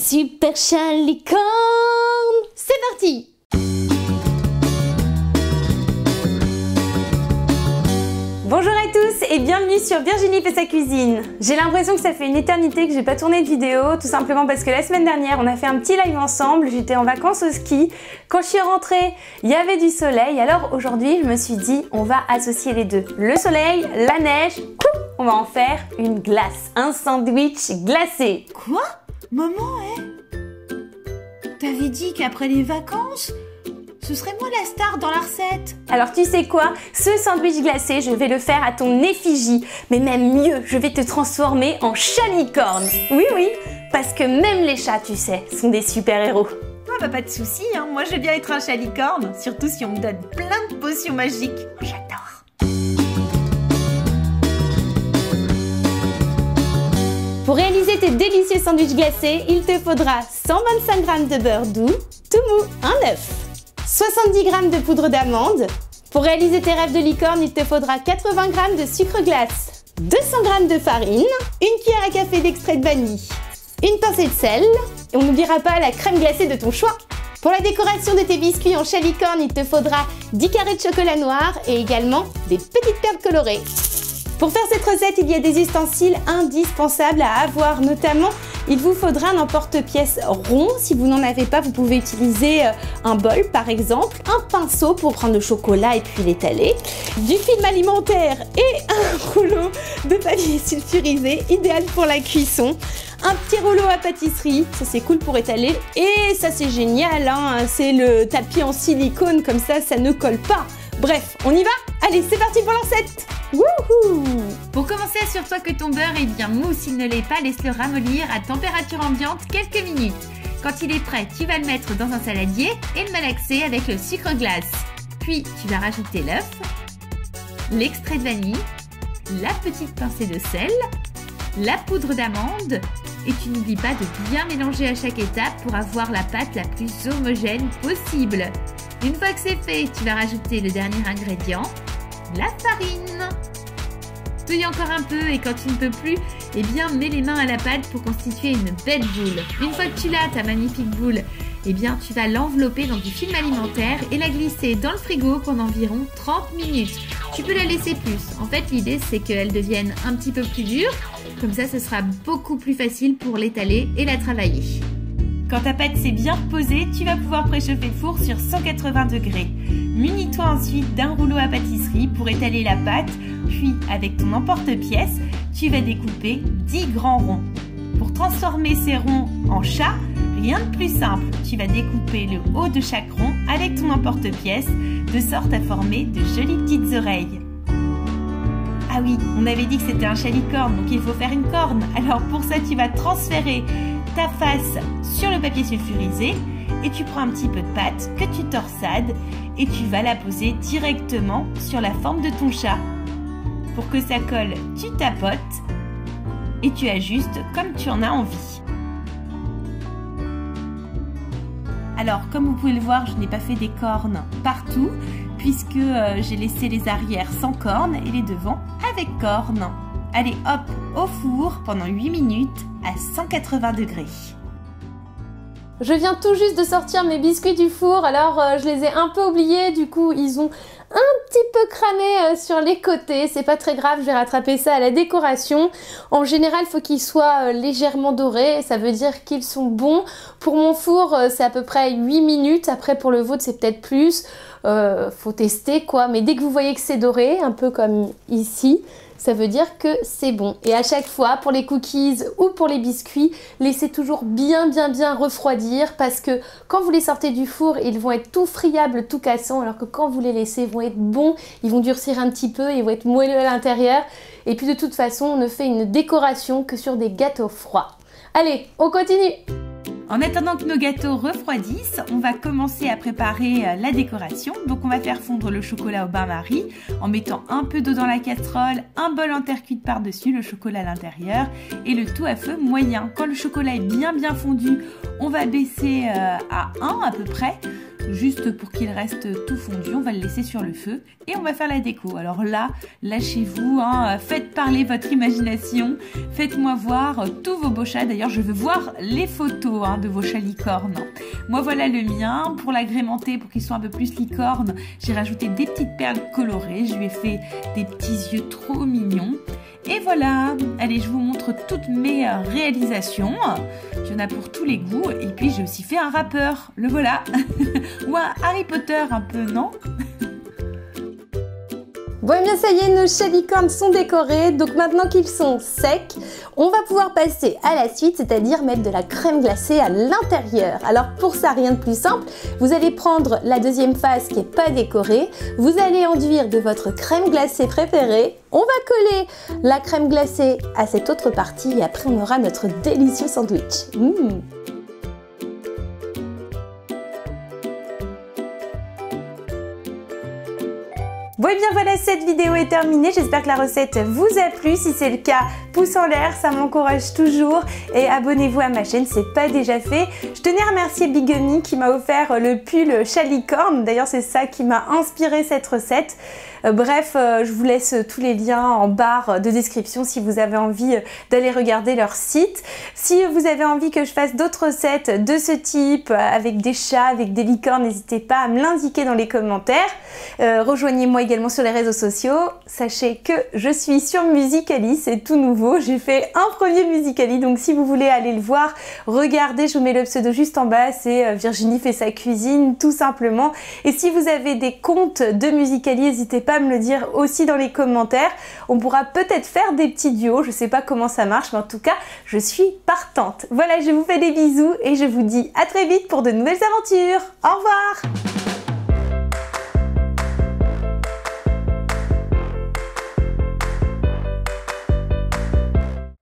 super chalicorne. C'est parti! Bonjour à tous et bienvenue sur Virginie fait sa cuisine. J'ai l'impression que ça fait une éternité que j'ai pas tourné de vidéo, tout simplement parce que la semaine dernière on a fait un petit live ensemble, j'étais en vacances au ski. Quand je suis rentrée, il y avait du soleil, alors aujourd'hui je me suis dit on va associer les deux. Le soleil, la neige, on va en faire une glace, un sandwich glacé. Quoi? Maman, t'avais dit qu'après les vacances, ce serait moi la star dans la recette. Alors tu sais quoi? Ce sandwich glacé, je vais le faire à ton effigie. Mais même mieux, je vais te transformer en chalicorne. Oui, parce que même les chats, tu sais, sont des super-héros. Ah bah pas de soucis, hein. Moi je veux bien être un chalicorne, surtout si on me donne plein de potions magiques. J'adore. Pour réaliser tes délicieux sandwichs glacés, il te faudra 125 g de beurre doux, tout mou, un œuf, 70 g de poudre d'amande. Pour réaliser tes rêves de licorne, il te faudra 80 g de sucre glace, 200 g de farine, une cuillère à café d'extrait de vanille, une pincée de sel, et on n'oubliera pas la crème glacée de ton choix. Pour la décoration de tes biscuits en chalicorne, il te faudra 10 carrés de chocolat noir et également des petites perles colorées. Pour faire cette recette, il y a des ustensiles indispensables à avoir, notamment il vous faudra un emporte-pièce rond. Si vous n'en avez pas, vous pouvez utiliser un bol par exemple, un pinceau pour prendre le chocolat et puis l'étaler, du film alimentaire et un rouleau de papier sulfurisé, idéal pour la cuisson, un petit rouleau à pâtisserie, ça c'est cool pour étaler, et ça c'est génial, hein, c'est le tapis en silicone, comme ça ne colle pas. Bref, on y va? Allez, c'est parti pour la recette! Wouhou! Pour commencer, assure-toi que ton beurre est bien mou. S'il ne l'est pas, laisse-le ramollir à température ambiante quelques minutes. Quand il est prêt, tu vas le mettre dans un saladier et le malaxer avec le sucre glace. Puis, tu vas rajouter l'œuf, l'extrait de vanille, la petite pincée de sel, la poudre d'amande et tu n'oublies pas de bien mélanger à chaque étape pour avoir la pâte la plus homogène possible. Une fois que c'est fait, tu vas rajouter le dernier ingrédient, la farine. Touille encore un peu et quand tu ne peux plus, eh bien mets les mains à la pâte pour constituer une belle boule. Une fois que tu l'as, ta magnifique boule, eh bien tu vas l'envelopper dans du film alimentaire et la glisser dans le frigo pendant environ 30 minutes. Tu peux la laisser plus. En fait, l'idée c'est qu'elle devienne un petit peu plus dure. Comme ça, ce sera beaucoup plus facile pour l'étaler et la travailler. Quand ta pâte s'est bien reposée, tu vas pouvoir préchauffer le four sur 180 degrés. Munis-toi ensuite d'un rouleau à pâtisserie pour étaler la pâte, puis avec ton emporte-pièce, tu vas découper 10 grands ronds. Pour transformer ces ronds en chat, rien de plus simple, tu vas découper le haut de chaque rond avec ton emporte-pièce, de sorte à former de jolies petites oreilles. Ah oui, on avait dit que c'était un chalicorne, donc il faut faire une corne. Alors pour ça, tu vas transférer ta face sur le papier sulfurisé et tu prends un petit peu de pâte que tu torsades et tu vas la poser directement sur la forme de ton chat. Pour que ça colle, tu tapotes et tu ajustes comme tu en as envie. Alors comme vous pouvez le voir, je n'ai pas fait des cornes partout puisque j'ai laissé les arrières sans cornes et les devants avec cornes. Allez hop, au four pendant 8 minutes à 180 degrés. Je viens tout juste de sortir mes biscuits du four, alors je les ai un peu oubliés, du coup ils ont un petit peu cramé sur les côtés, c'est pas très grave, je vais rattraper ça à la décoration. En général, il faut qu'ils soient légèrement dorés, ça veut dire qu'ils sont bons. Pour mon four, c'est à peu près 8 minutes, après pour le vôtre c'est peut-être plus, faut tester quoi, mais dès que vous voyez que c'est doré, un peu comme ici, ça veut dire que c'est bon. Et à chaque fois, pour les cookies ou pour les biscuits, laissez toujours bien refroidir parce que quand vous les sortez du four, ils vont être tout friables, tout cassants, alors que quand vous les laissez, ils vont être bons, ils vont durcir un petit peu, ils vont être moelleux à l'intérieur. Et puis de toute façon, on ne fait une décoration que sur des gâteaux froids. Allez, on continue! En attendant que nos gâteaux refroidissent, on va commencer à préparer la décoration. Donc on va faire fondre le chocolat au bain-marie en mettant un peu d'eau dans la casserole, un bol en terre cuite par-dessus, le chocolat à l'intérieur et le tout à feu moyen. Quand le chocolat est bien fondu, on va baisser à 1 à peu près. juste pour qu'il reste tout fondu. On va le laisser sur le feu et on va faire la déco. Alors là, lâchez-vous, hein, faites parler votre imagination, faites-moi voir tous vos beaux chats. D'ailleurs, je veux voir les photos de vos chats licornes. Moi, voilà le mien. Pour l'agrémenter, pour qu'ils soient un peu plus licornes, j'ai rajouté des petites perles colorées. Je lui ai fait des petits yeux trop mignons. Et voilà, allez, je vous montre toutes mes réalisations. Il y en a pour tous les goûts. Et puis, j'ai aussi fait un rappeur. Le voilà. Ou un Harry Potter un peu, non? Bon et bien ça y est, nos chats licornes sont décorés, donc maintenant qu'ils sont secs, on va pouvoir passer à la suite, c'est-à-dire mettre de la crème glacée à l'intérieur. Alors pour ça, rien de plus simple, vous allez prendre la deuxième face qui n'est pas décorée, vous allez enduire de votre crème glacée préférée, on va coller la crème glacée à cette autre partie et après on aura notre délicieux sandwich. Bon et bien voilà, cette vidéo est terminée, j'espère que la recette vous a plu. Si c'est le cas, pouce en l'air, ça m'encourage toujours. Et abonnez-vous à ma chaîne, c'est pas déjà fait. Je tenais à remercier Bigummy qui m'a offert le pull chat licorne. D'ailleurs c'est ça qui m'a inspiré cette recette. Bref, je vous laisse tous les liens en barre de description si vous avez envie d'aller regarder leur site. Si vous avez envie que je fasse d'autres recettes de ce type, avec des chats, avec des licornes, n'hésitez pas à me l'indiquer dans les commentaires. Rejoignez-moi également sur les réseaux sociaux. Sachez que je suis sur Musical.ly, c'est tout nouveau. J'ai fait un premier Musical.ly, donc si vous voulez aller le voir, regardez, je vous mets le pseudo juste en bas, c'est Virginie fait sa cuisine, tout simplement. Et si vous avez des comptes de Musical.ly, n'hésitez pas à me le dire aussi dans les commentaires. On pourra peut-être faire des petits duos, je sais pas comment ça marche, mais en tout cas, je suis partante. Voilà, je vous fais des bisous et je vous dis à très vite pour de nouvelles aventures. Au revoir!